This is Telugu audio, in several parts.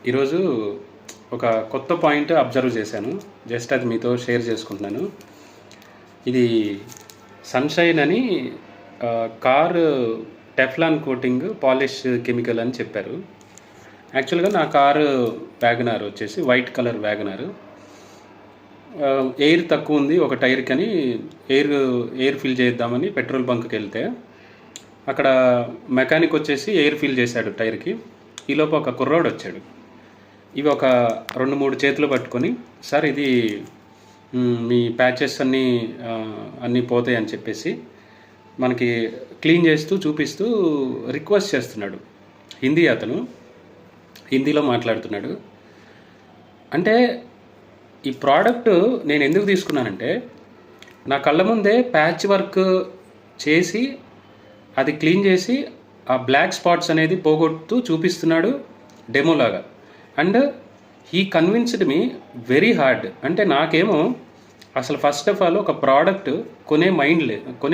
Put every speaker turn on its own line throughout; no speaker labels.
ఈరోజు ఒక కొత్త పాయింట్ అబ్జర్వ్ చేశాను. జస్ట్ అది మీతో షేర్ చేసుకుంటున్నాను. ఇది సన్‌షైన్ అని car Teflon coating polish chemical అని చెప్పారు. యాక్చువల్‌గా నా కారు వ్యాగనార్ వచ్చేసి వైట్ కలర్ వ్యాగనార్. ఎయిర్ తక్కువ ఉంది ఒక టైర్‌కని ఎయిర్ ఫిల్ చేద్దామని పెట్రోల్ బంక్‌కి వెళ్తే అక్కడ మెకానిక్ వచ్చేసి ఎయిర్ ఫిల్ చేశాడు టైర్‌కి. ఈలోపు ఒక కుర్రోడు వచ్చాడు. ఇవి ఒక 2-3 చేతులు పట్టుకొని, సార్ ఇది మీ ప్యాచెస్ అన్నీ పోతాయి అని చెప్పేసి మనకి క్లీన్ చేస్తూ చూపిస్తూ రిక్వెస్ట్ చేస్తున్నాడు. అతను హిందీలో మాట్లాడుతున్నాడు. అంటే ఈ ప్రోడక్ట్ నేను ఎందుకు తీసుకున్నానంటే, నా కళ్ళ ముందే ప్యాచ్ వర్క్ చేసి అది క్లీన్ చేసి ఆ బ్లాక్ స్పాట్స్ అనేది పోగొడుతూ చూపిస్తున్నాడు డెమోలాగా. And he convinced me very hard. అంటే నాకేమో అసలు ఫస్ట్ ఆఫ్ ఆల్ ఒక ప్రోడక్ట్ కొనే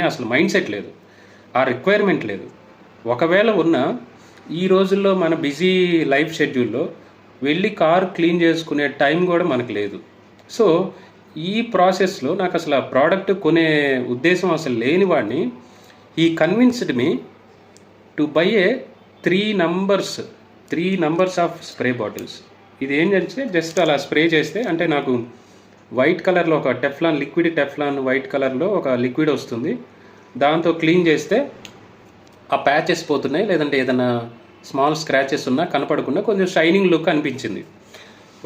అసలు మైండ్ సెట్ లేదు, ఆ రిక్వైర్మెంట్ లేదు. ఒకవేళ ఉన్న ఈ రోజుల్లో మన బిజీ లైఫ్ షెడ్యూల్లో వెళ్ళి కార్ క్లీన్ చేసుకునే టైం కూడా మనకు లేదు. సో ఈ ప్రాసెస్లో నాకు అసలు ఆ ప్రోడక్ట్ కొనే ఉద్దేశం అసలు లేని వాడిని he convinced me to buy A 3 numbers of spray bottles. ఇది ఏంటంటే జస్ట్ అలా స్ప్రే చేస్తే, అంటే నాకు వైట్ కలర్లో ఒక లిక్విడ్ టెఫ్లాన్ వైట్ కలర్లో ఒక లిక్విడ్ వస్తుంది. దాంతో క్లీన్ చేస్తే ఆ ప్యాచెస్ పోతున్నాయి, లేదంటే ఏదైనా స్మాల్ స్క్రాచెస్ ఉన్నా కనపడకుండా కొంచెం షైనింగ్ లుక్ అనిపించింది.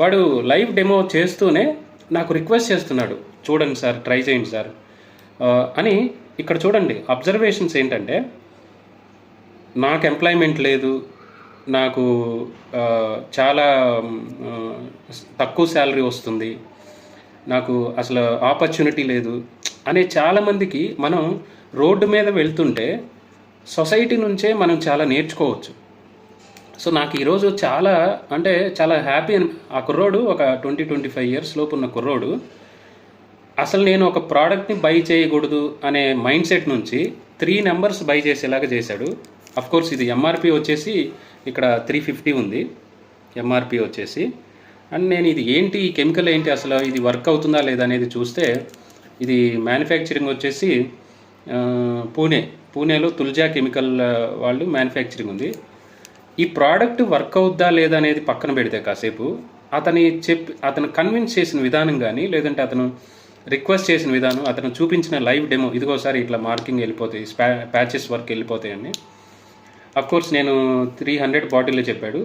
వాడు లైవ్ డెమో చేస్తూనే నాకు రిక్వెస్ట్ చేస్తున్నాడు, చూడండి సార్, ట్రై చేయండి సార్ అని. ఇక్కడ చూడండి అబ్జర్వేషన్స్ ఏంటంటే, నాకు ఎంప్లాయ్మెంట్ లేదు, నాకు చాలా తక్కువ శాలరీ వస్తుంది, నాకు అసలు ఆపర్చునిటీ లేదు అనే చాలామందికి మనం రోడ్డు మీద వెళ్తుంటే సొసైటీ నుంచే మనం చాలా నేర్చుకోవచ్చు. సో నాకు ఈరోజు చాలా హ్యాపీ అని. ఆ కుర్రోడు ఒక 20-25 ఇయర్స్ లోపు ఉన్న కుర్రోడు అసలు నేను ఒక ప్రోడక్ట్ని బై చేయకూడదు అనే మైండ్ సెట్ నుంచి 3 నెంబర్స్ బై చేసేలాగా చేశాడు. అఫ్కోర్స్ ఇది ఎంఆర్పి వచ్చేసి ఇక్కడ 350 ఉంది ఎంఆర్పి వచ్చేసి. అండ్ నేను ఇది ఏంటి, ఈ కెమికల్ ఏంటి, అసలు ఇది వర్క్ అవుతుందా లేదా అనేది చూస్తే, ఇది మ్యానుఫ్యాక్చరింగ్ వచ్చేసి పూణేలో తుల్జా కెమికల్ వాళ్ళు మ్యానుఫ్యాక్చరింగ్ ఉంది. ఈ ప్రోడక్ట్ వర్క్ అవుద్దా లేదా అనేది పక్కన పెడితే కాసేపు అతను కన్విన్స్ చేసిన విధానం కానీ, లేదంటే అతను రిక్వెస్ట్ చేసిన విధానం, అతను చూపించిన లైవ్ డెమో, ఇదిగోసారి ఇట్లా మార్కింగ్ వెళ్ళిపోతాయి, ప్యాచెస్ వర్క్ వెళ్ళిపోతాయని. అఫ్కోర్స్ నేను 300 బాటిల్లో చెప్పాడు.